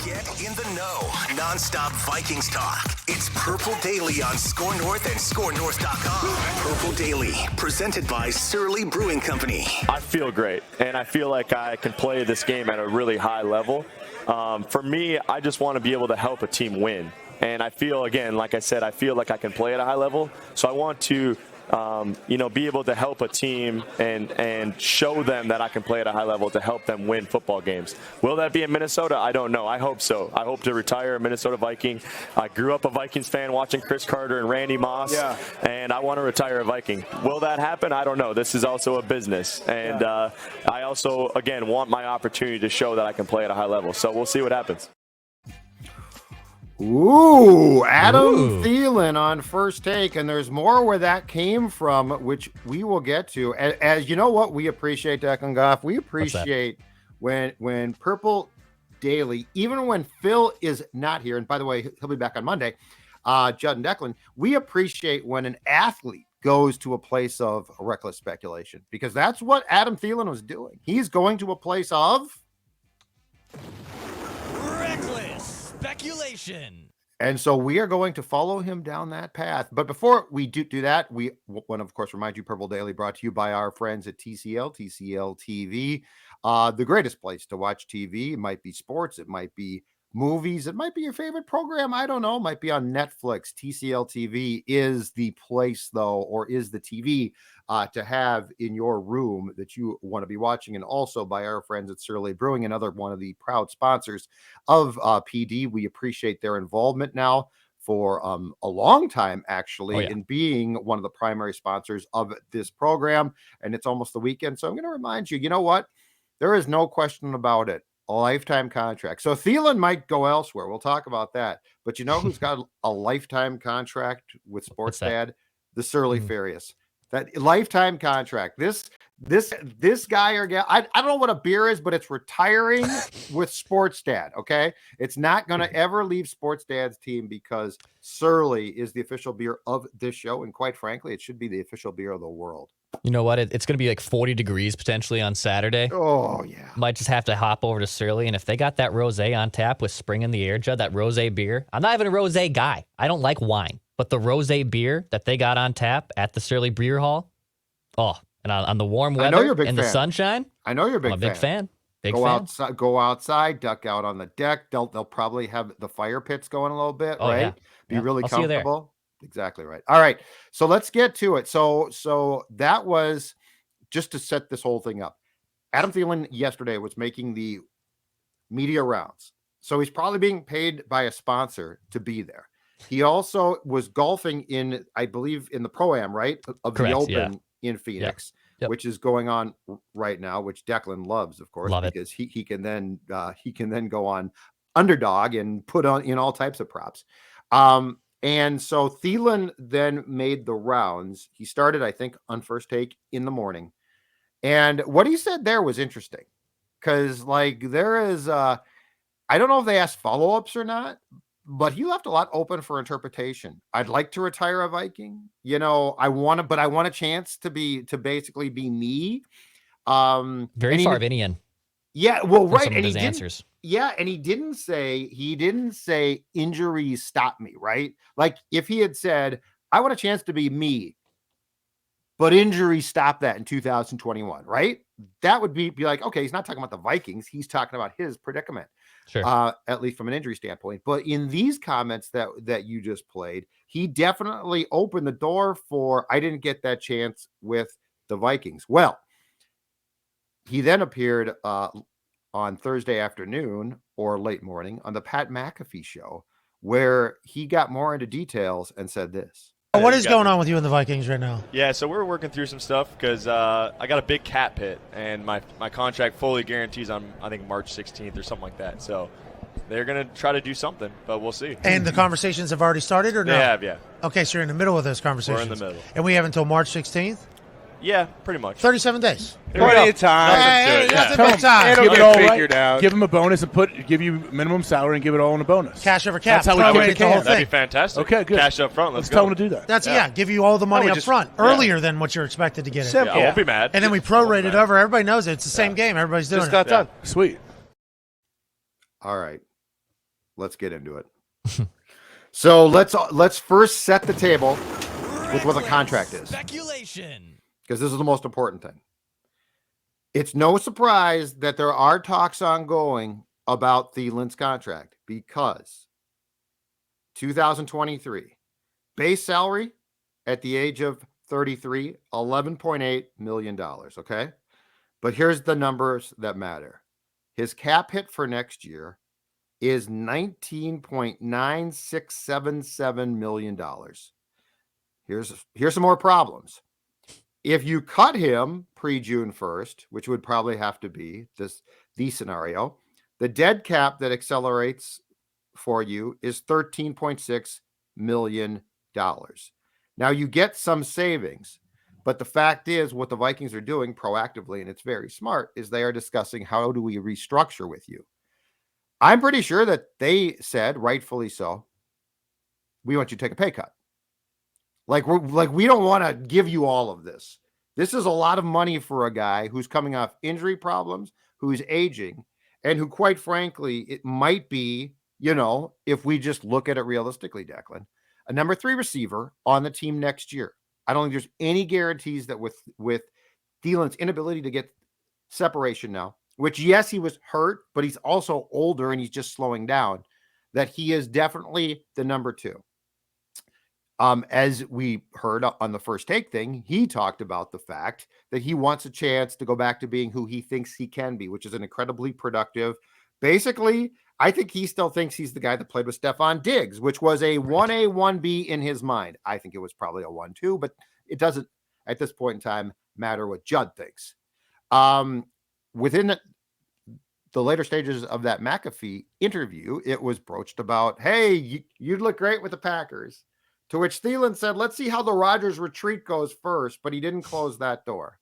Get in the know. Non-stop Vikings talk. It's Purple Daily on Score North and ScoreNorth.com. Purple Daily, presented by Surly Brewing Company. I feel great, and I feel like I can play this game at a really high level. For me, I just want to be able to help a team win. And I feel, again, like I said, I feel like I can play at a high level. So I want to be able to help a team and show them that I can play at a high level to help them win football games. Will that be in Minnesota? I don't know. I hope so. I hope to retire a Minnesota Viking. I grew up a Vikings fan watching Chris Carter and Randy Moss, and I want to retire a Viking. Will that happen? I don't know. This is also a business, and I also, again, want my opportunity to show that I can play at a high level. So we'll see what happens. Ooh, Adam Thielen on First Take, and there's more where that came from, which we will get to. As you know what we appreciate, Declan Goff, we appreciate when Purple Daily, even when Phil is not here, and by the way, he'll be back on Monday, Judd and Declan, we appreciate when an athlete goes to a place of reckless speculation, because that's what Adam Thielen was doing. He's going to a place of speculation. And so we are going to follow him down that path. But before we do that, we want to, of course, remind you, Purple Daily brought to you by our friends at TCL TV. The greatest place to watch TV. It might be sports. It might be movies. It might be your favorite program. I don't know. It might be on Netflix. TCL TV is the place, though, or is the TV to have in your room that you want to be watching. And also by our friends at Surly Brewing, another one of the proud sponsors of PD. We appreciate their involvement now for a long time, actually, in being one of the primary sponsors of this program. And it's almost the weekend. So I'm going to remind you, you know what? There is no question about it. A lifetime contract. So Thielen might go elsewhere. We'll talk about that. But you know who's got a lifetime contract with Sports Dad? The Surly Farius. That lifetime contract. This guy or gal, I don't know what a beer is, but it's retiring with Sports Dad. Okay, it's not going to ever leave Sports Dad's team because Surly is the official beer of this show, and quite frankly, it should be the official beer of the world. You know what? It's going to be like 40 degrees potentially on Saturday. Oh, yeah. Might just have to hop over to Surly. And if they got that rosé on tap with spring in the air, Judd, that rosé beer. I'm not even a rosé guy. I don't like wine. But the rosé beer that they got on tap at the Surly Beer Hall, and on the warm weather and the sunshine. I know you're a big fan. I'm a big fan. Go outside, duck out on the deck. They'll probably have the fire pits going a little bit, right? Yeah. Be really comfortable. Exactly right. All right. So let's get to it. So that was just to set this whole thing up. Adam Thielen yesterday was making the media rounds. So he's probably being paid by a sponsor to be there. He also was golfing in, I believe, in the Pro-Am, right? Of Correct, the Open in Phoenix, which is going on right now, which Declan loves, of course, because he can then go on Underdog and put on in all types of props. And so Thielen then made the rounds. He started, I think, on First Take in the morning. And what he said there was interesting because, like, there is, I don't know if they asked follow-ups or not, but he left a lot open for interpretation. I'd like to retire a Viking. You know, I want a chance to basically be me. Very Farvinian. Yeah, well, right. And his answers. Yeah, and he didn't say injuries stop me, right? Like if he had said, I want a chance to be me, but injuries stop that in 2021, right? That would be like, okay, he's not talking about the Vikings. He's talking about his predicament, at least from an injury standpoint. But in these comments that you just played, he definitely opened the door for, I didn't get that chance with the Vikings. Well, he then appeared on Thursday afternoon or late morning on the Pat McAfee show, where he got more into details and said this. What is going on with you and the Vikings right now? Yeah, so we're working through some stuff because I got a big cap hit, and my contract fully guarantees on, I think, March 16th or something like that. So they're going to try to do something, but we'll see. And the conversations have already started or no? They have, yeah. Okay, so you're in the middle of those conversations. We're in the middle. And we have until March 16th? Yeah, pretty much. 37 days. Plenty of time. Give it all figured out. Give him a bonus and give you minimum salary and give it all in a bonus. Cash over cap. That's how we kick the whole thing. That'd be fantastic. Okay, good. Cash up front. Let's go. Tell him to do that. That's give you all the money up front earlier than what you're expected to get. Simple. I won't be mad. And then we prorate it over. Everybody knows it. It's the same game. Everybody's doing Just got done. Sweet. All right. let's get into it. So let's first set the table with what the contract is. Speculation. Because this is the most important thing. It's no surprise that there are talks ongoing about Thielen's contract because 2023 base salary at the age of 33, $11.8 million. Okay. But here's the numbers that matter. His cap hit for next year is $19.9677 million. Here's some more problems. If you cut him pre-June 1st, which would probably have to be the scenario, the dead cap that accelerates for you is $13.6 million. Now you get some savings, but the fact is what the Vikings are doing proactively, and it's very smart, is they are discussing how do we restructure with you. I'm pretty sure that they said, rightfully so, we want you to take a pay cut. We don't want to give you all of this. This is a lot of money for a guy who's coming off injury problems, who's aging, and who, quite frankly, it might be, if we just look at it realistically, Declan, a number 3 receiver on the team next year. I don't think there's any guarantees that with Thielen's inability to get separation now, which, yes, he was hurt, but he's also older and he's just slowing down, that he is definitely the number 2. As we heard on the First Take thing, he talked about the fact that he wants a chance to go back to being who he thinks he can be, which is an incredibly productive. Basically, I think he still thinks he's the guy that played with Stephon Diggs, which was a 1A, 1B in his mind. I think it was probably a 1-2, but it doesn't, at this point in time, matter what Judd thinks. Within the later stages of that McAfee interview, it was broached about, hey, you'd look great with the Packers. To which Thielen said, let's see how the Rodgers retreat goes first, but he didn't close that door.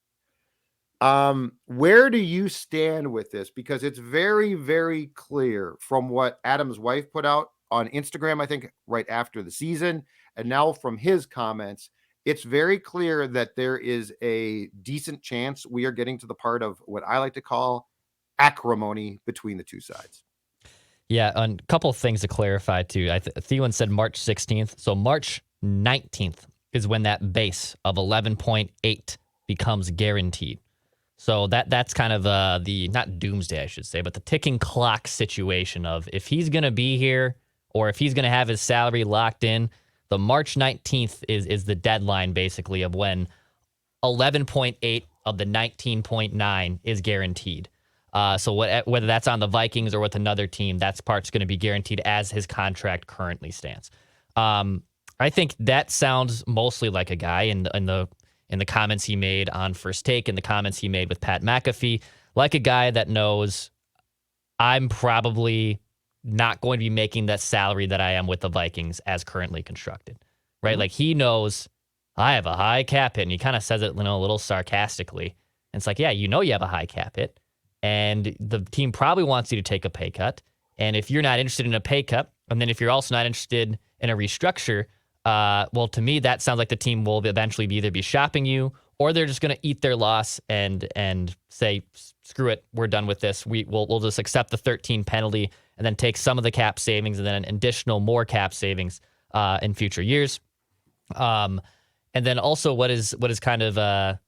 Where do you stand with this? Because it's very, very clear from what Adam's wife put out on Instagram, I think right after the season, and now from his comments, it's very clear that there is a decent chance we are getting to the part of what I like to call acrimony between the two sides. Yeah, a couple of things to clarify, too. Thielen said March 16th. So March 19th is when that base of 11.8 becomes guaranteed. So that's kind of the, not doomsday, I should say, but the ticking clock situation of if he's going to be here or if he's going to have his salary locked in, the March 19th is the deadline, basically, of when 11.8 of the 19.9 is guaranteed. So whether that's on the Vikings or with another team, that part's going to be guaranteed as his contract currently stands. I think that sounds mostly like a guy in the comments he made on First Take and the comments he made with Pat McAfee, like a guy that knows I'm probably not going to be making that salary that I am with the Vikings as currently constructed, right? Mm-hmm. Like he knows I have a high cap hit, and he kind of says it, a little sarcastically. And it's like, yeah, you have a high cap hit. And the team probably wants you to take a pay cut. And if you're not interested in a pay cut, and then if you're also not interested in a restructure, well, to me, that sounds like the team will eventually either be shopping you, or they're just going to eat their loss and say, screw it, we're done with this. We'll just accept the 13 penalty and then take some of the cap savings and then an additional more cap savings in future years. And then also what is kind of a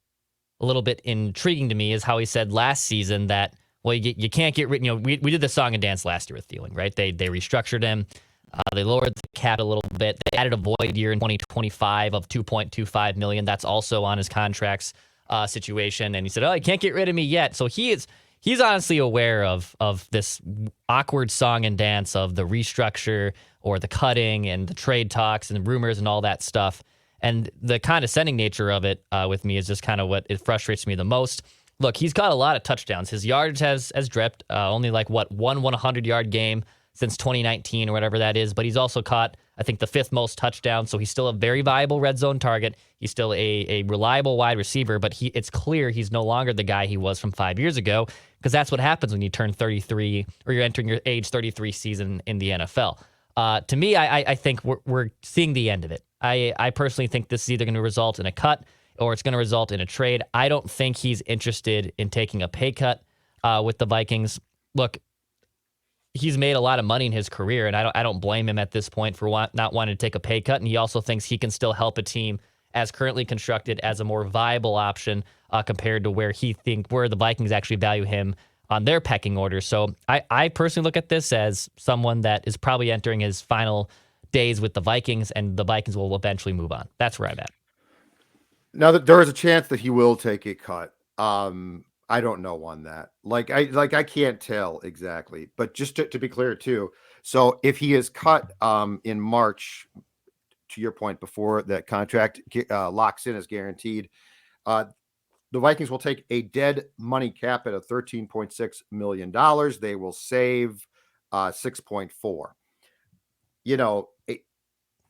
little bit intriguing to me is how he said last season that, well, you can't get rid. We did the song and dance last year with Thielen, right? They restructured him. They lowered the cap a little bit. They added a void year in 2025 of $2.25 million. That's also on his contract's situation. And he said, "Oh, you can't get rid of me yet." So he's honestly aware of this awkward song and dance of the restructure or the cutting and the trade talks and the rumors and all that stuff. And the condescending nature of it with me is just kind of what it frustrates me the most. Look, he's got a lot of touchdowns. His yardage has dripped. Only one 100-yard game since 2019 or whatever that is. But he's also caught, I think, the 5th most touchdowns. So he's still a very viable red zone target. He's still a reliable wide receiver. But it's clear he's no longer the guy he was from 5 years ago, because that's what happens when you turn 33 or you're entering your age 33 season in the NFL. To me, I think we're seeing the end of it. I personally think this is either going to result in a cut or it's going to result in a trade. I don't think he's interested in taking a pay cut with the Vikings. Look, he's made a lot of money in his career, and I don't blame him at this point for not wanting to take a pay cut. And he also thinks he can still help a team as currently constructed as a more viable option compared to where the Vikings actually value him on their pecking order. So I personally look at this as someone that is probably entering his final days with the Vikings, and the Vikings will eventually move on. That's where I'm at. Now that there is a chance that he will take a cut. I don't know on that. I can't tell exactly, but just to be clear too. So if he is cut in March, to your point, before that contract locks in as guaranteed, the Vikings will take a dead money cap at $13.6 million. They will save 6.4.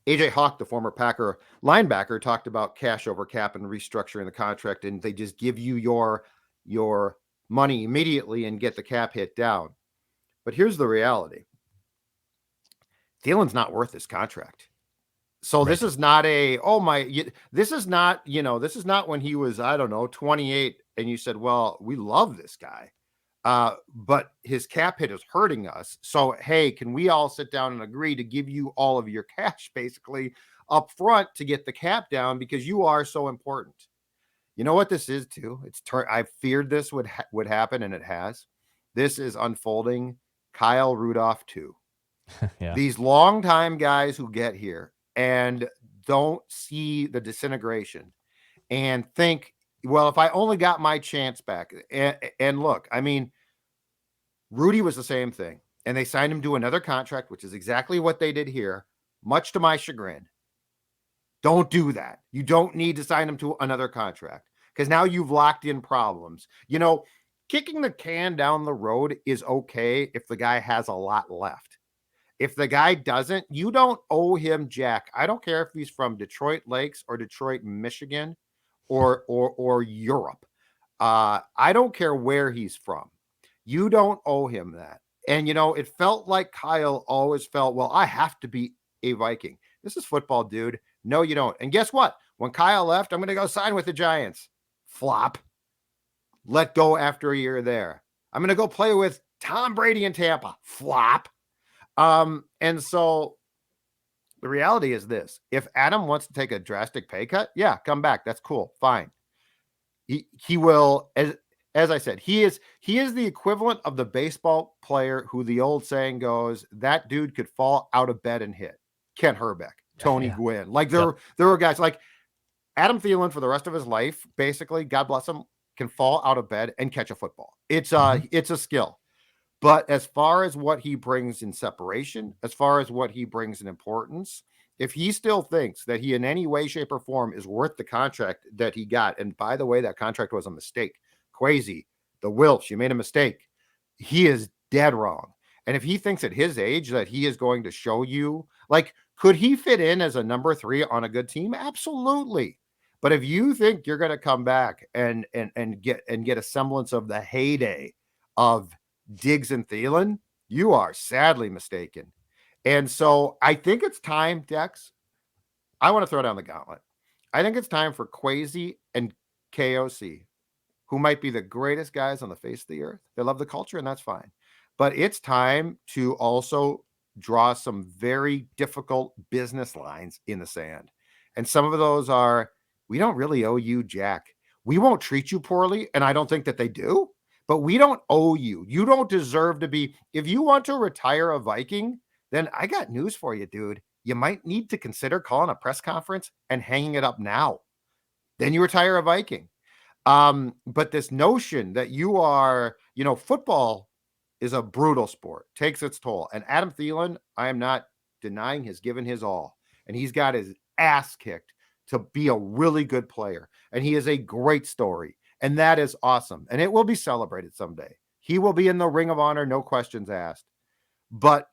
AJ Hawk, the former Packer linebacker, talked about cash over cap and restructuring the contract, and they just give you your money immediately and get the cap hit down. But here's the reality. Thielen's not worth this contract. So right. This is not this is not when he was, 28 and you said, well, we love this guy. But his cap hit is hurting us. So, hey, can we all sit down and agree to give you all of your cash basically up front to get the cap down because you are so important? You know what this is too? I feared this would happen, and it has. This is unfolding Kyle Rudolph too. Yeah. These longtime guys who get here and don't see the disintegration and think, well, if I only got my chance back, and look, I mean, Rudy was the same thing, and they signed him to another contract, which is exactly what they did here, much to my chagrin. Don't do that. You don't need to sign him to another contract because now you've locked in problems. Kicking the can down the road is okay if the guy has a lot left. If the guy doesn't, you don't owe him jack. I don't care if he's from Detroit Lakes or Detroit, Michigan, or Europe. I don't care where he's from. You don't owe him that. And, it felt like Kyle always felt, well, I have to be a Viking. This is football, dude. No, you don't. And guess what? When Kyle left, I'm going to go sign with the Giants. Flop. Let go after a year there. I'm going to go play with Tom Brady in Tampa. Flop. And so the reality is this. If Adam wants to take a drastic pay cut, yeah, come back. That's cool. Fine. He will, as I said, he is the equivalent of the baseball player who the old saying goes, that dude could fall out of bed and hit. Kent Herbeck, Tony Gwynn. There were guys like Adam Thielen for the rest of his life, basically, God bless him, can fall out of bed and catch a football. It's a skill. But as far as what he brings in separation, as far as what he brings in importance, if he still thinks that he in any way, shape, or form is worth the contract that he got, and by the way, that contract was a mistake. Kwesi, the Wilfs, you made a mistake. He is dead wrong. And if he thinks at his age that he is going to show you, could he fit in as a number 3 on a good team? Absolutely. But if you think you're going to come back and get a semblance of the heyday of Diggs and Thielen, you are sadly mistaken. And so I think it's time, Dex. I want to throw down the gauntlet. I think it's time for Kwesi and KOC, who might be the greatest guys on the face of the earth. They love the culture, and that's fine. But it's time to also draw some very difficult business lines in the sand. And some of those are, we don't really owe you jack. We won't treat you poorly, and I don't think that they do. But we don't owe you. You don't deserve to be. If you want to retire a Viking, then I got news for you, dude. You might need to consider calling a press conference and hanging it up now. Then you retire a Viking. But this notion that you are, football is a brutal sport, takes its toll. And Adam Thielen, I am not denying, has given his all. And he's got his ass kicked to be a really good player. And he is a great story. And that is awesome. And it will be celebrated someday. He will be in the Ring of Honor, no questions asked. But,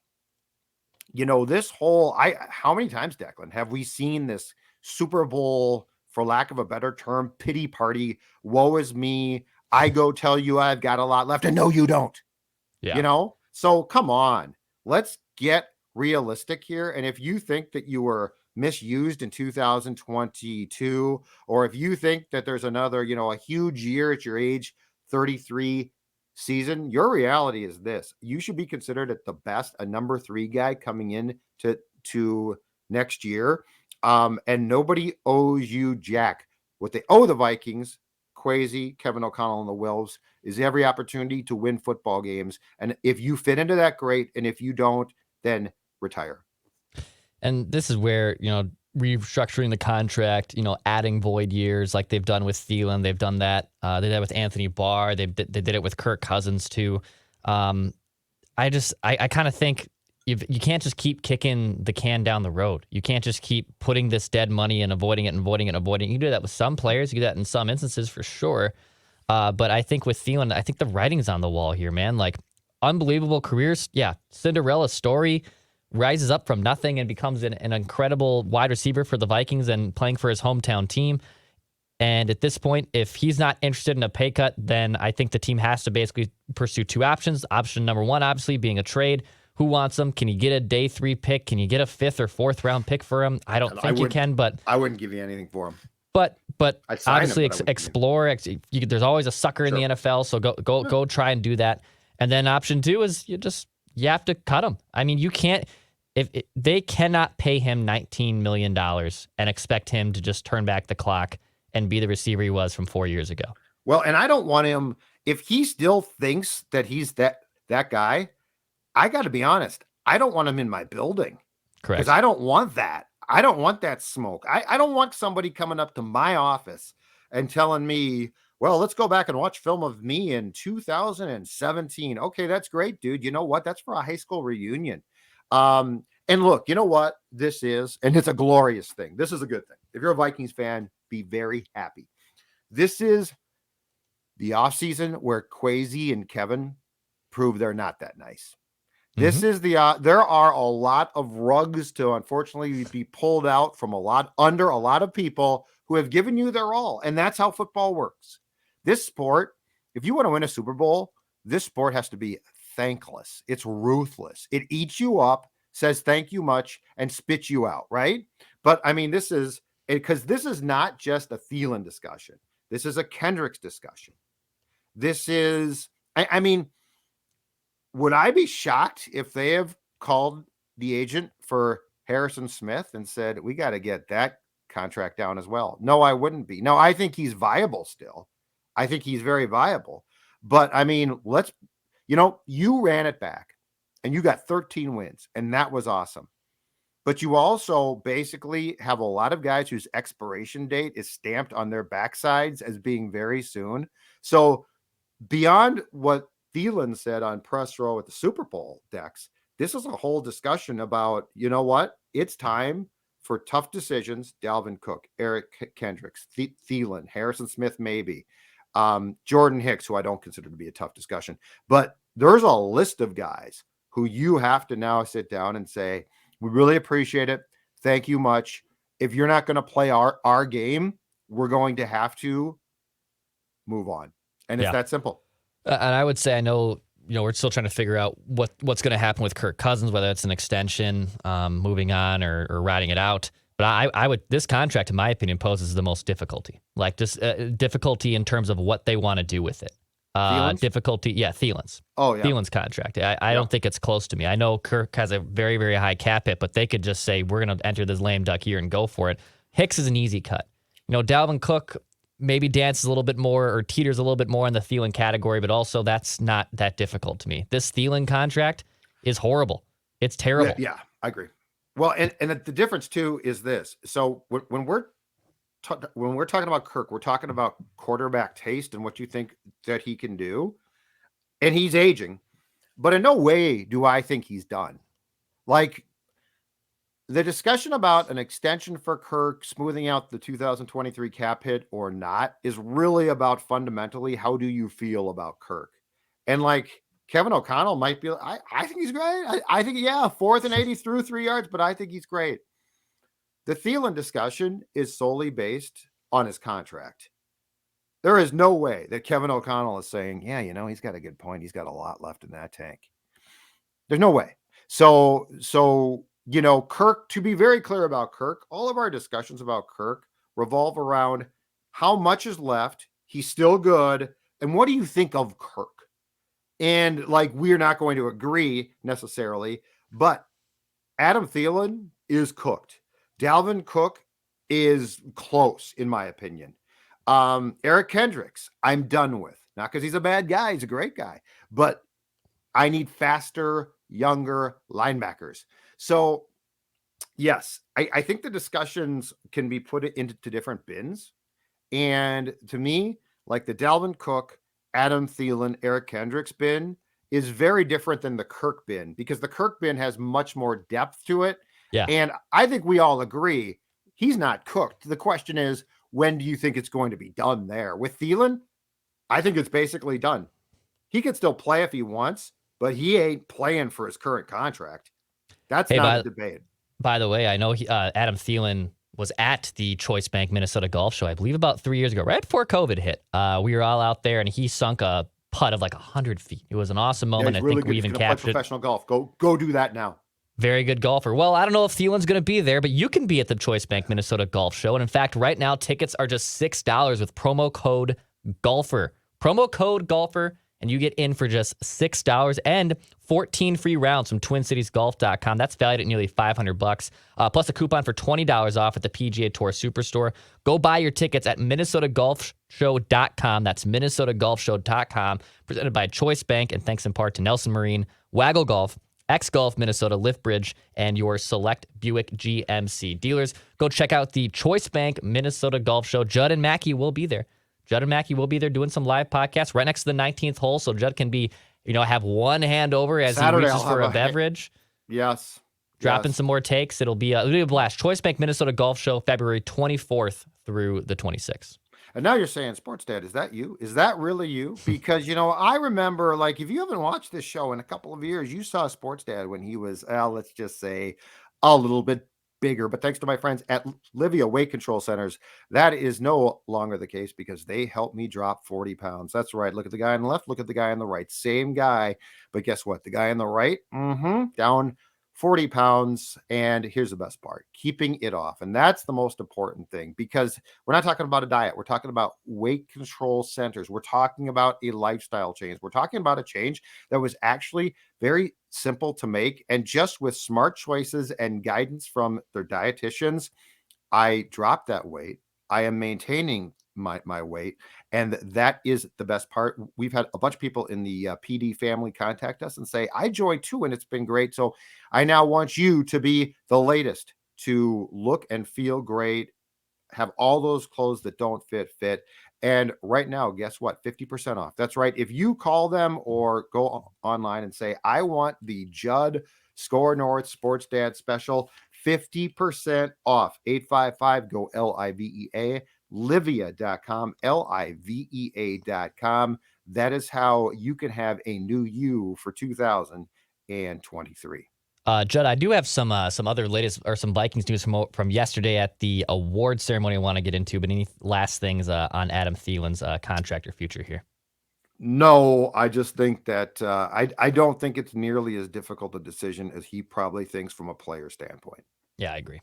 this whole, how many times, Declan, have we seen this Super Bowl, for lack of a better term, pity party? Woe is me. I go tell you I've got a lot left. And no, you don't. Yeah. So come on. Let's get realistic here. And if you think that you were misused in 2022, or if you think that there's another, a huge year at your age 33, season, your reality is this. You should be considered at the best a number 3 guy coming in to next year. And nobody owes you jack. What they owe the Vikings, Kwesi, Kevin O'Connell, and the Wilves is every opportunity to win football games. And if you fit into that, great. And if you don't, then retire. And this is where, restructuring the contract, adding void years like they've done with Thielen. They've done that. They did that with Anthony Barr. They did it with Kirk Cousins too. I kind of think you can't just keep kicking the can down the road. You can't just keep putting this dead money and avoiding it. You can do that with some players. You do that in some instances for sure. But I think with Thielen, I think the writing's on the wall here, man. Like, unbelievable careers. Yeah, Cinderella story. Rises up from nothing and becomes an incredible wide receiver for the Vikings and playing for his hometown team. And at this point, if he's not interested in a pay cut, then I think the team has to basically pursue 2 options. Option number 1, obviously, being a trade. Who wants him? Can you get a day 3 pick? Can you get a 5th or 4th round pick for him? I don't think you can, but I wouldn't give you anything for him. But obviously him, explore. There's always a sucker in the NFL, so go try and do that. And then option 2 is you have to cut him. I mean, you can't. They cannot pay him $19 million and expect him to just turn back the clock and be the receiver he was from 4 years ago. Well, and I don't want him, if he still thinks that he's that guy, I got to be honest, I don't want him in my building. Correct. Because I don't want that. I don't want that smoke. I don't want somebody coming up to my office and telling me, well, let's go back and watch film of me in 2017. Okay, that's great, dude. You know what? That's for a high school reunion. And look, you know what this is? And it's a glorious thing. This is a good thing. If you're a Vikings fan, be very happy. This is the offseason where Kwesi and Kevin prove they're not that nice. This is there are a lot of rugs to unfortunately be pulled out from a lot of people who have given you their all. And that's how football works. This sport, if you want to win a Super Bowl, this sport has to be thankless. It's ruthless. It eats you up, says thank you much, and spits you out, right? But I mean, this is because this is not just a Thielen discussion. This is a Kendricks discussion. This is, I mean, would I be shocked if they have called the agent for Harrison Smith and said, we got to get that contract down as well? No, I wouldn't be. No, I think he's viable still. I think he's very viable. But I mean, you ran it back and you got 13 wins, and that was awesome. But you also basically have a lot of guys whose expiration date is stamped on their backsides as being very soon. So beyond what Thielen said on press row at the Super Bowl, Dex, this is a whole discussion about, you know what? It's time for tough decisions. Dalvin Cook, Eric Kendricks, Thielen, Harrison Smith, maybe. Jordan Hicks, who I don't consider to be a tough discussion. But there's a list of guys who you have to now sit down and say, we really appreciate it. Thank you much. If you're not going to play our game, we're going to have to move on. And it's that simple. And I would say, I know, we're still trying to figure out what's going to happen with Kirk Cousins, whether it's an extension, moving on or riding it out. But I would, this contract, in my opinion, poses the most difficulty. Like just difficulty in terms of what they want to do with it. Thielen's. Oh, yeah. Thielen's contract. I don't think it's close to me. I know Kirk has a very, very high cap hit, but they could just say, we're going to enter this lame duck here and go for it. Hicks is an easy cut. Dalvin Cook maybe dances a little bit more or teeters a little bit more in the Thielen category, but also that's not that difficult to me. This Thielen contract is horrible. It's terrible. Yeah, I agree. Well, and the difference too is this. So when we're talking about Kirk, we're talking about quarterback taste and what you think that he can do. And he's aging, but in no way do I think he's done. Like the discussion about an extension for Kirk, smoothing out the 2023 cap hit or not, is really about fundamentally, how do you feel about Kirk? And like Kevin O'Connell might be, I think he's great. I think, 4th and 80 through 3 yards, but I think he's great. The Thielen discussion is solely based on his contract. There is no way that Kevin O'Connell is saying, he's got a good point. He's got a lot left in that tank. There's no way. So, Kirk, to be very clear about Kirk, all of our discussions about Kirk revolve around how much is left. He's still good. And what do you think of Kirk? And like, we're not going to agree necessarily, but Adam Thielen is cooked. Dalvin Cook is close, in my opinion. Eric Kendricks, I'm done with. Not because he's a bad guy, he's a great guy, but I need faster, younger linebackers. So, yes, I think the discussions can be put into different bins. And to me, like the Dalvin Cook, Adam Thielen, Eric Kendricks bin is very different than the Kirk bin, because the Kirk bin has much more depth to it. Yeah. And I think we all agree he's not cooked. The question is, when do you think it's going to be done there? With Thielen, I think it's basically done. He could still play if he wants, but he ain't playing for his current contract. That's not a debate. By the way, I know Adam Thielen was at the Choice Bank Minnesota Golf Show, I believe about 3 years ago, right before COVID hit. We were all out there, and he sunk a putt of like 100 feet. It was an awesome moment. Really, I think we even captured it. Professional golf. Go do that now. Very good golfer. Well, I don't know if Thielen's going to be there, but you can be at the Choice Bank Minnesota Golf Show. And in fact, right now, tickets are just $6 with promo code GOLFER. Promo code GOLFER, and you get in for just $6 and 14 free rounds from TwinCitiesGolf.com. That's valued at nearly $500, plus a coupon for $20 off at the PGA Tour Superstore. Go buy your tickets at MinnesotaGolfShow.com. That's MinnesotaGolfShow.com. Presented by Choice Bank, and thanks in part to Nelson Marine, Waggle Golf, X-Golf Minnesota, Liftbridge, and your select Buick GMC dealers. Go check out the Choice Bank Minnesota Golf Show. Judd and Mackey will be there. Judd and Mackey will be there doing some live podcasts right next to the 19th hole, so Judd can be, have one hand over as Saturday, he reaches for a beverage. Yes. Dropping some more takes. It'll be a blast. Choice Bank Minnesota Golf Show, February 24th through the 26th. And now you're saying, Sports Dad, is that you? Is that really you? Because, I remember, like, if you haven't watched this show in a couple of years, you saw Sports Dad when he was, let's just say, a little bit bigger. But thanks to my friends at Livia Weight Control Centers, that is no longer the case, because they helped me drop 40 pounds. That's right. Look at the guy on the left. Look at the guy on the right. Same guy. But guess what? The guy on the right, down 40 pounds. And here's the best part, keeping it off. And that's the most important thing, because we're not talking about a diet. We're talking about weight control centers. We're talking about a lifestyle change. We're talking about a change that was actually very simple to make. And just with smart choices and guidance from their dietitians, I dropped that weight. I am maintaining my weight. And that is the best part. We've had a bunch of people in the PD family contact us and say, I joined too, and it's been great. So I now want you to be the latest, to look and feel great, have all those clothes that don't fit. And right now, guess what? 50% off. That's right. If you call them or go online and say, I want the Judd Score North Sports Dad special, 50% off. 855 go LIVEA. Livia.com, LIVEA.com. That is how you can have a new you for 2023. Judd, I do have some other latest or some Vikings news from yesterday at the award ceremony I want to get into, but any last things on Adam Thielen's contract or future here? No, I just think that I don't think it's nearly as difficult a decision as he probably thinks from a player standpoint. Yeah, I agree.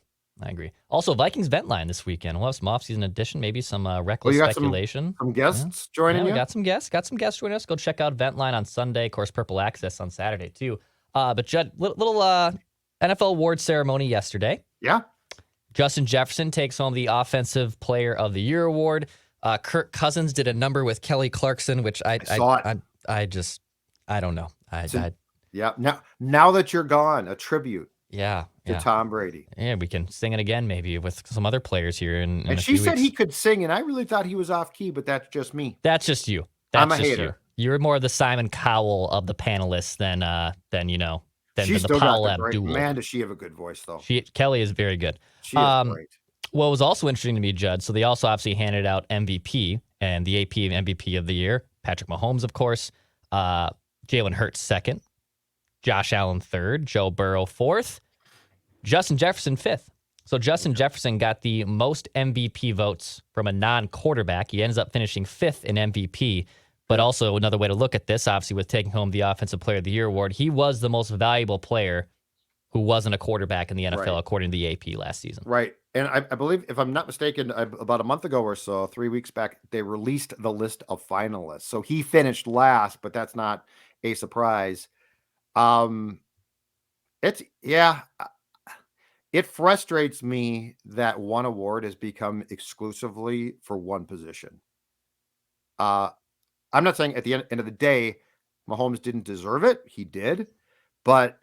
Also, Vikings Vent Line this weekend. We'll have some offseason edition, maybe some reckless speculation. Some guests joining you? We got some guests joining us. Go check out Vent Line on Sunday. Of course, Purple Access on Saturday, too. But Judd, little NFL award ceremony yesterday. Yeah. Justin Jefferson takes home the Offensive Player of the Year award. Kirk Cousins did a number with Kelly Clarkson, which I don't know. Yeah. Now that you're gone, a tribute. Yeah. To Tom Brady. Yeah, we can sing it again maybe with some other players here. And she said he could sing, and I really thought he was off key, but that's just me. That's just you. I'm a hater. You're more the Simon Cowell of the panelists than the Powell Abdul. Man, does she have a good voice, though. Kelly is very good. She is great. What was also interesting to me, Judd, so they also obviously handed out MVP and the AP MVP of the year. Patrick Mahomes, of course. Jalen Hurts second. Josh Allen third. Joe Burrow fourth. Justin Jefferson fifth. So Justin Jefferson got the most MVP votes from a non-quarterback. He ends up finishing fifth in MVP. But also another way to look at this, obviously, with taking home the Offensive Player of the Year award, he was the most valuable player who wasn't a quarterback in the NFL, according to the AP last season. Right. And I believe, if I'm not mistaken, about a month ago or so, 3 weeks back, they released the list of finalists. So he finished last, but that's not a surprise. It's it frustrates me that one award has become exclusively for one position. I'm not saying at the end of the day, Mahomes didn't deserve it. He did. But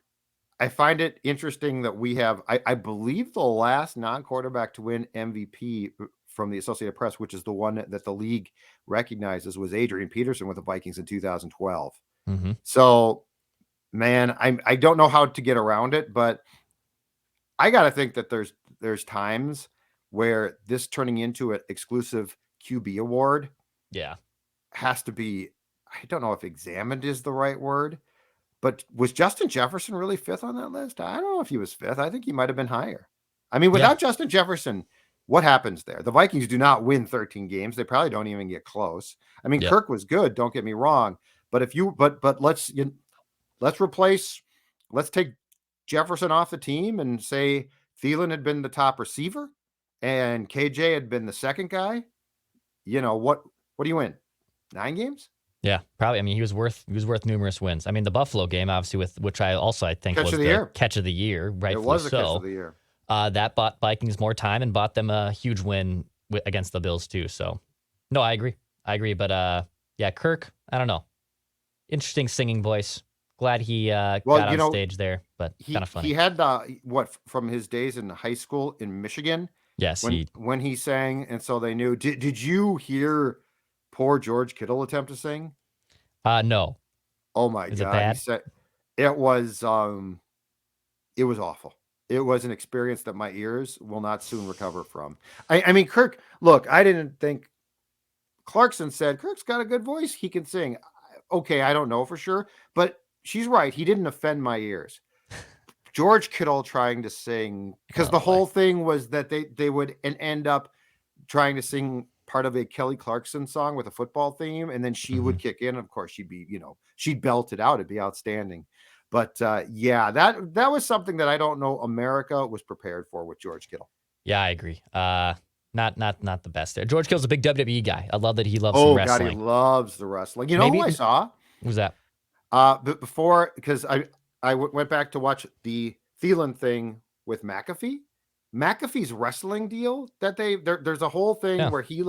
I find it interesting that we have, I believe, the last non-quarterback to win MVP from the Associated Press, which is the one that the league recognizes, was Adrian Peterson with the Vikings in 2012. Mm-hmm. So, man, I don't know how to get around it, but I got to think that there's times where this turning into an exclusive QB award has to be, I don't know if examined is the right word, but was Justin Jefferson really fifth on that list? I don't know if he was fifth. I think he might have been higher. I mean, without Justin Jefferson, what happens there? The Vikings do not win 13 games. They probably don't even get close. I mean, Kirk was good. Don't get me wrong. But let's take Jefferson off the team and say Thielen had been the top receiver and KJ had been the second guy. What do you win? 9 games? Yeah, probably. I mean, he was worth numerous wins. I mean, the Buffalo game, obviously, which I think was the catch of the year, rightfully so. It was the catch of the year. That bought Vikings more time and bought them a huge win against the Bills too. So, no, I agree. But Kirk, I don't know. Interesting singing voice. Glad he got on stage there, but kind of funny. He had from his days in high school in Michigan. Yes, when he sang, and so they knew. Did you hear poor George Kittle attempt to sing? No. Oh my God! Is it bad? He said it was awful. It was an experience that my ears will not soon recover from. I mean, Kirk. Look, I didn't think. Clarkson said Kirk's got a good voice. He can sing. Okay, I don't know for sure, but she's right. He didn't offend my ears. George Kittle trying to sing, because the whole thing was that they would end up trying to sing part of a Kelly Clarkson song with a football theme, and then she would kick in. Of course, she'd belt it out. It'd be outstanding. But that was something that I don't know America was prepared for with George Kittle. Yeah, I agree. Not the best there. George Kittle's a big WWE guy. I love that he loves some wrestling. Oh God, he loves the wrestling. You know who I saw? Who's that? But before, because I went back to watch the Thielen thing with McAfee. McAfee's wrestling deal that there's a whole thing where he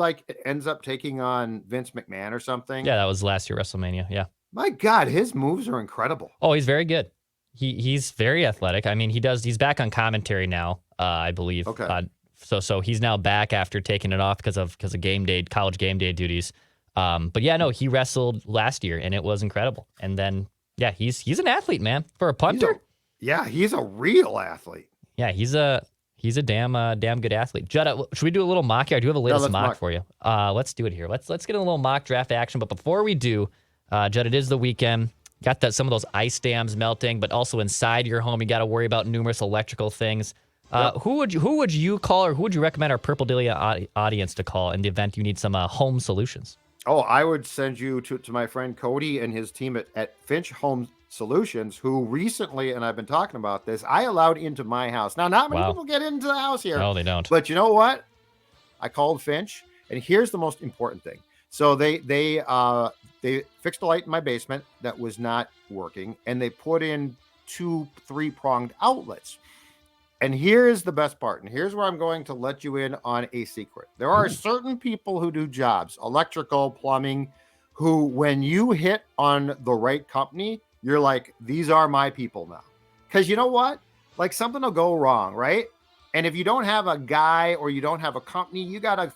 ends up taking on Vince McMahon or something. Yeah, that was last year WrestleMania. Yeah. My God, his moves are incredible. Oh, he's very good. He's very athletic. I mean, he's back on commentary now, I believe. Okay. So he's now back after taking it off because of game day, college game day duties. But he wrestled last year and it was incredible. And then he's an athlete, man. For a punter. He's a real athlete. Yeah, he's a damn good athlete. Judd, should we do a little mock here? I do have a latest mock for you. Let's do it here. Let's get a little mock draft action. But before we do, Judd, it is the weekend. Got some of those ice dams melting, but also inside your home, you got to worry about numerous electrical things. Who would you call, or who would you recommend our Purple Daily audience to call in the event you need some home solutions? Oh, I would send you to my friend Cody and his team at Finch Home Solutions, who recently, and I've been talking about this, I allowed into my house. Now, not many people get into the house here. No, they don't. But you know what? I called Finch, and here's the most important thing. So they fixed a light in my basement that was not working, and they put in 2 3-pronged outlets. And here's the best part, and here's where I'm going to let you in on a secret. There are certain people who do jobs, electrical, plumbing, who when you hit on the right company, you're like, these are my people now. Because you know what? Like, something will go wrong, right? And if you don't have a guy or you don't have a company, you got to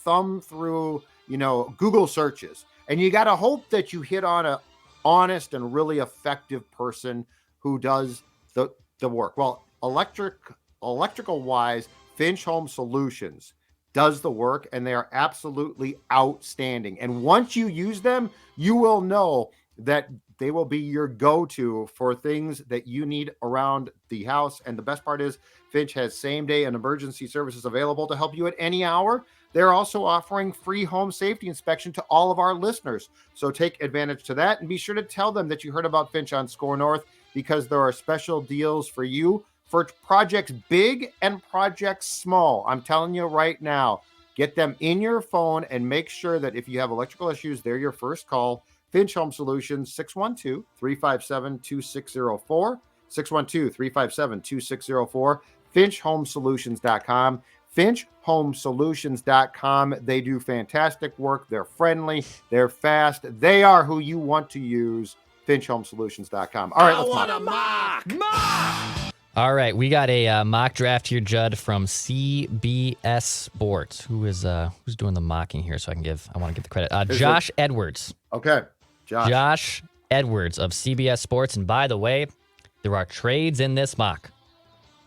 thumb through, Google searches. And you got to hope that you hit on a honest and really effective person who does the work. Well, electrical wise, Finch Home Solutions does the work, and they are absolutely outstanding. And once you use them, you will know that they will be your go-to for things that you need around the house. And the best part is Finch has same-day and emergency services available to help you at any hour. They're also offering free home safety inspection to all of our listeners. So take advantage to that, and be sure to tell them that you heard about Finch on Score North, because there are special deals for you for projects big and projects small. I'm telling you right now, get them in your phone and make sure that if you have electrical issues, they're your first call. Finch Home Solutions, 612-357-2604. 612-357-2604. FinchHomeSolutions.com. FinchHomeSolutions.com. They do fantastic work. They're friendly. They're fast. They are who you want to use. FinchHomeSolutions.com. All right, let's mock. All right, we got a mock draft here, Judd, from CBS Sports. Who's doing the mocking here? So I want to give the credit. Josh Edwards. Okay, Josh Edwards of CBS Sports. And by the way, there are trades in this mock.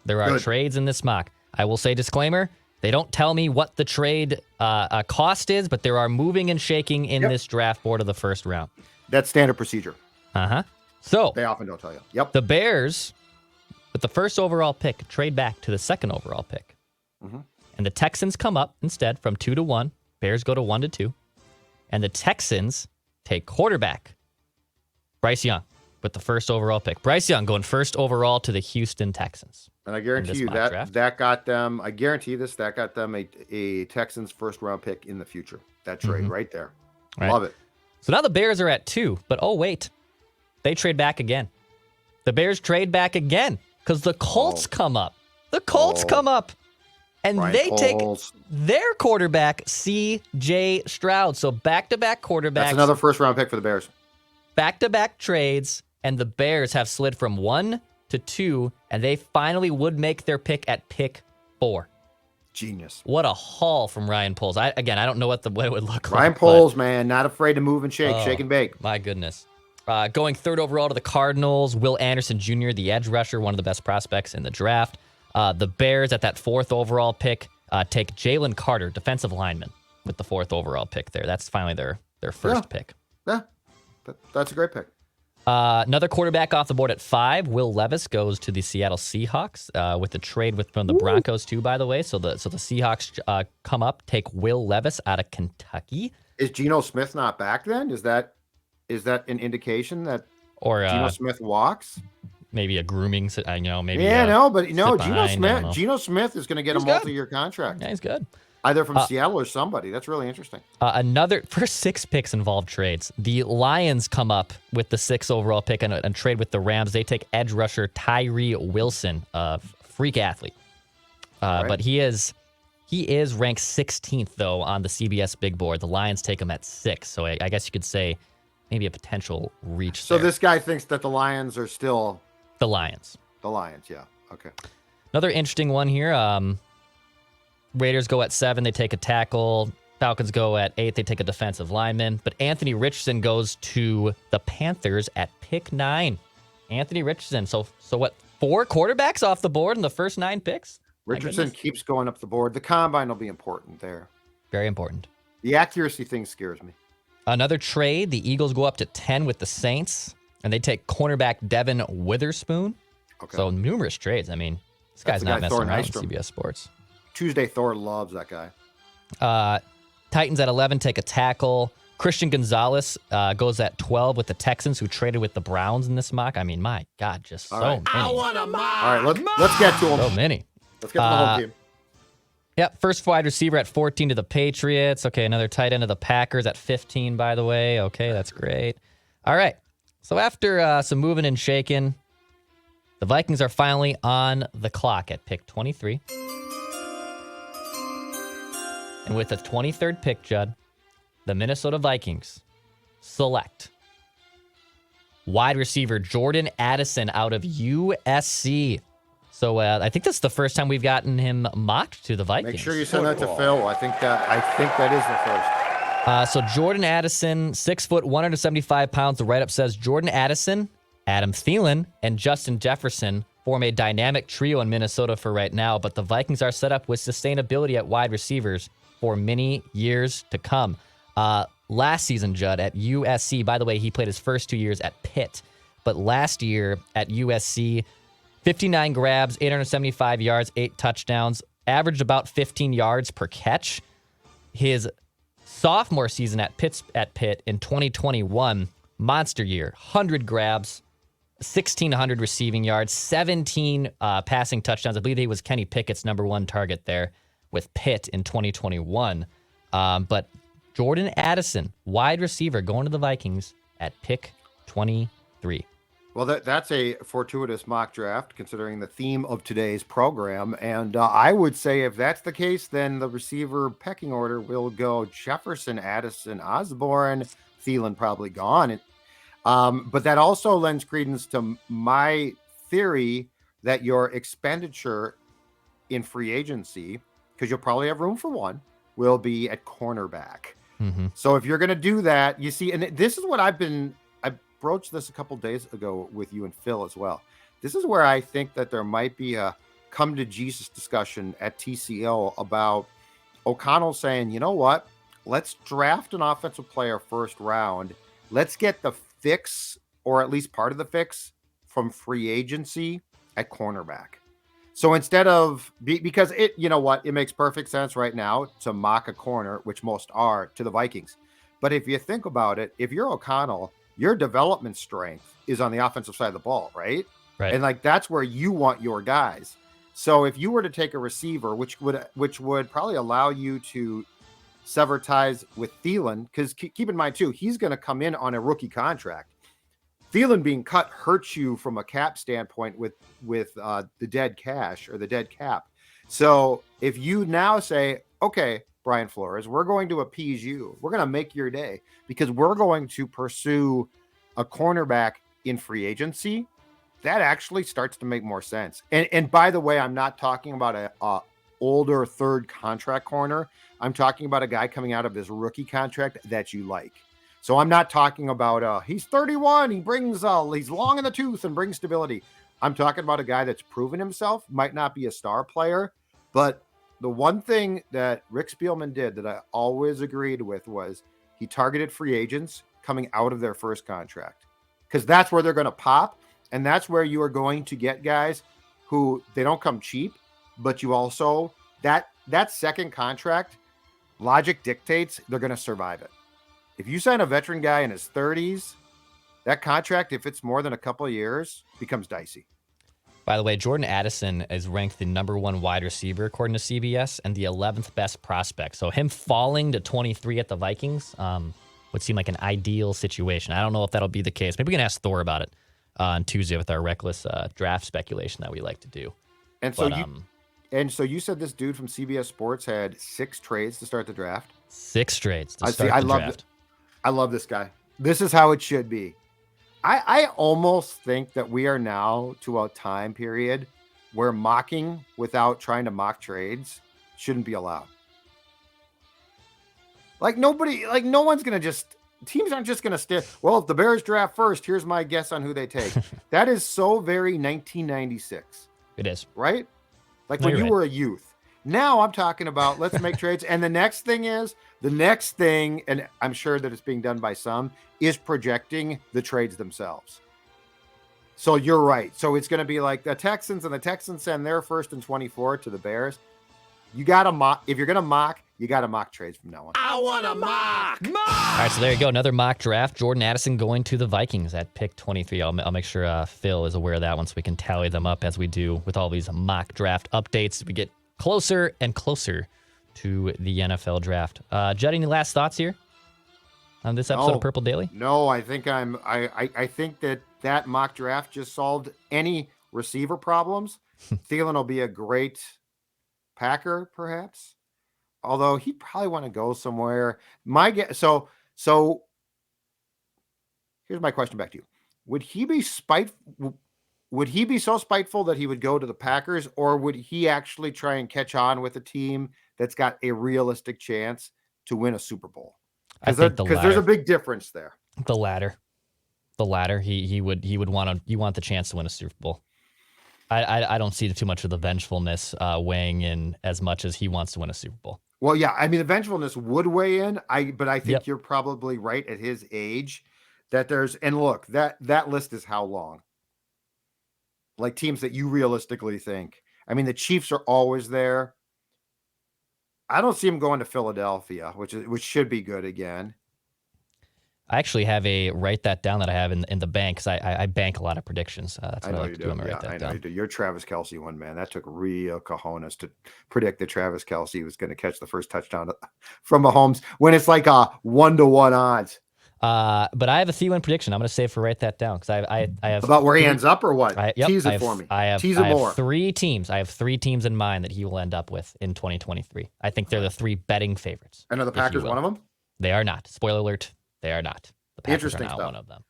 I will say disclaimer. They don't tell me what the trade cost is, but there are moving and shaking in this draft board of the first round. That's standard procedure. So they often don't tell you. Yep. The Bears, with the first overall pick, trade back to the second overall pick. And the Texans come up instead from 2 to 1. Bears go to 1 to 2. And the Texans take quarterback Bryce Young with the first overall pick. Bryce Young going first overall to the Houston Texans. And I guarantee you that got them, that got them a Texans first round pick in the future. That trade right there. Right. Love it. So now the Bears are at 2, but oh wait, they trade back again. The Bears trade back again because the Colts come up. The Colts come up, and they take their quarterback, C.J. Stroud. So back-to-back quarterbacks. That's another first round pick for the Bears. Back-to-back trades, and the Bears have slid from 1 to 2, and they finally would make their pick at pick 4. Genius. What a haul from Ryan Poles. I don't know what it would look like. Ryan Poles, man, not afraid to move and shake and bake. My goodness. Going third overall to the Cardinals, Will Anderson Jr., the edge rusher, one of the best prospects in the draft. The Bears at that fourth overall pick take Jalen Carter, defensive lineman, with the fourth overall pick there. That's finally their first pick. Yeah, that's a great pick. Another quarterback off the board at 5. Will Levis goes to the Seattle Seahawks with the trade from the Broncos too, by the way. So the Seahawks come up, take Will Levis out of Kentucky. Is Geno Smith not back then? Is that an indication that Geno Smith walks? Maybe a grooming, maybe. Geno Smith is going to get a multi-year contract. Yeah, he's good. Either from Seattle or somebody. That's really interesting. Another first 6 picks involved trades. The Lions come up with the 6th overall pick and trade with the Rams. They take edge rusher Tyree Wilson, a freak athlete. But he is ranked 16th though on the CBS big board. The Lions take him at 6. So I guess you could say maybe a potential reach. So this guy thinks that the Lions are still the Lions. The Lions, yeah. Okay. Another interesting one here. Raiders go at 7. They take a tackle. Falcons go at 8. They take a defensive lineman. But Anthony Richardson goes to the Panthers at pick 9. Anthony Richardson. So what? 4 quarterbacks off the board in the first 9 picks? Richardson keeps going up the board. The combine will be important there. Very important. The accuracy thing scares me. Another trade. The Eagles go up to 10 with the Saints, and they take cornerback Devin Witherspoon. Okay. So numerous trades. I mean, this guy's not messing around with CBS Sports. Tuesday Thor loves that guy. Titans at 11 take a tackle. Christian Gonzalez goes at 12 with the Texans, who traded with the Browns in this mock. I mean, my God, just so many. I want a mock. All right, let's get to them. So many. Let's get to the whole team. Yep, first wide receiver at 14 to the Patriots. Okay, another tight end of the Packers at 15, by the way. Okay, that's great. All right, so after some moving and shaking, the Vikings are finally on the clock at pick 23. And with the 23rd pick, Judd, the Minnesota Vikings select wide receiver Jordan Addison out of USC. So I think this is the first time we've gotten him mocked to the Vikings. Make sure you send that to Phil. I think that is the first. So Jordan Addison, 6 foot, 175 pounds. The write-up says Jordan Addison, Adam Thielen, and Justin Jefferson form a dynamic trio in Minnesota for right now, but the Vikings are set up with sustainability at wide receivers for many years to come. Last season, Judd, at USC, by the way, he played his first 2 years at Pitt, but last year at USC, 59 grabs, 875 yards, 8 touchdowns, averaged about 15 yards per catch. His sophomore season at Pitt in 2021, monster year, 100 grabs, 1,600 receiving yards, 17 passing touchdowns. I believe he was Kenny Pickett's number 1 target there with Pitt in 2021. But Jordan Addison, wide receiver, going to the Vikings at pick 23. Well, that's a fortuitous mock draft considering the theme of today's program. And I would say if that's the case, then the receiver pecking order will go Jefferson, Addison, Osborne, Thielen probably gone. But that also lends credence to my theory that your expenditure in free agency, because you'll probably have room for one, will be at cornerback. Mm-hmm. So if you're going to do that, you see, and this is what I broached this a couple days ago with you and Phil as well. This is where I think that there might be a come to Jesus discussion at TCO about O'Connell saying, you know what, let's draft an offensive player first round. Let's get the fix, or at least part of the fix, from free agency at cornerback. So instead of, because it, you know what, it makes perfect sense right now to mock a corner, which most are, to the Vikings. But if you think about it, if you're O'Connell, your development strength is on the offensive side of the ball, right? Right. And like, that's where you want your guys. So if you were to take a receiver, which would probably allow you to sever ties with Thielen, because keep in mind too, he's going to come in on a rookie contract. Thielen being cut hurts you from a cap standpoint with the dead cash or the dead cap. So if you now say, okay, Brian Flores, we're going to appease you. We're going to make your day because we're going to pursue a cornerback in free agency. That actually starts to make more sense. And by the way, I'm not talking about a older third contract corner. I'm talking about a guy coming out of his rookie contract that you like. So I'm not talking about he's 31, he brings he's long in the tooth and brings stability. I'm talking about a guy that's proven himself, might not be a star player, but the one thing that Rick Spielman did that I always agreed with was he targeted free agents coming out of their first contract, because that's where they're going to pop, and that's where you are going to get guys who they don't come cheap, but you also that second contract, logic dictates they're going to survive it. If you sign a veteran guy in his 30s, that contract, if it's more than a couple of years, becomes dicey. By the way, Jordan Addison is ranked the #1 wide receiver according to CBS and the 11th best prospect. So him falling to 23 at the Vikings would seem like an ideal situation. I don't know if that'll be the case. Maybe we can ask Thor about it on Tuesday with our reckless draft speculation that we like to do. And so you said this dude from CBS Sports had 6 trades to start the draft? 6 trades to start the draft. I love this guy. This is how it should be. I almost think that we are now to a time period where mocking without trying to mock trades shouldn't be allowed. No one's going to just, teams aren't just going to stare. Well, if the Bears draft first, here's my guess on who they take. That is so very 1996. It is. Right? Like when you were a youth. Now I'm talking about let's make trades. And the next thing, and I'm sure that it's being done by some, is projecting the trades themselves. So you're right. So it's going to be like the Texans, and the Texans send their 1st and 24 to the Bears. You got to mock. If you're going to mock, you got to mock trades from now on. I want to mock. All right, so there you go. Another mock draft. Jordan Addison going to the Vikings at pick 23. I'll make sure Phil is aware of that one so we can tally them up as we do with all these mock draft updates. We get closer and closer to the NFL draft. Judd, any last thoughts here on this episode of Purple Daily? No, I think I think that mock draft just solved any receiver problems. Thielen will be a great Packer, perhaps. Although he'd probably want to go somewhere. So here's my question back to you. Would he be so spiteful that he would go to the Packers, or would he actually try and catch on with a team that's got a realistic chance to win a Super Bowl? Because there's a big difference there. The latter. He would want the chance to win a Super Bowl. I don't see too much of the vengefulness weighing in as much as he wants to win a Super Bowl. Well, yeah, I mean, the vengefulness would weigh in. But I think you're probably right at his age that and look, that list is how long? Like teams that you realistically think. I mean, the Chiefs are always there. I don't see him going to Philadelphia, which should be good again. I actually have write that down that I have in the bank because I bank a lot of predictions. That's what I like to do. I'm gonna write that down. You do. You're Travis Kelce one, man. That took real cojones to predict that Travis Kelce was going to catch the first touchdown from Mahomes when it's like a 1-to-1 odds. But I have a Thielen prediction. I'm going to save for write that down because I have about where he ends up or what? Tease it for me. Tease it more. Three teams. I have 3 teams in mind that he will end up with in 2023. I think they're the 3 betting favorites. And are the Packers one of them? They are not. Spoiler alert. They are not. The Packers Interesting are not stuff. one of them.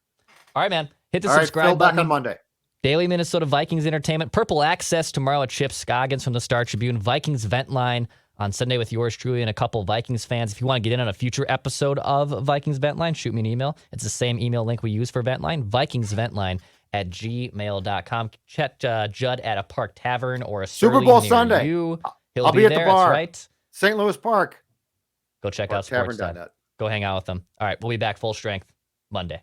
All right, man. Hit the All right, subscribe Phil, button. back on Monday. Daily Minnesota Vikings Entertainment. Purple Access tomorrow at Chip Scoggins from the Star Tribune. Vikings Vent Line on Sunday with yours truly and a couple Vikings fans. If you want to get in on a future episode of Vikings Vent Line, shoot me an email. It's the same email link we use for Vent Line, vikingsventline@gmail.com. Chet Judd at a Park Tavern or a Super Bowl Sunday. He'll be at there, the bar. That's right. St. Louis Park. Go check out Sports. Tavern.net. Go hang out with them. All right, we'll be back full strength Monday.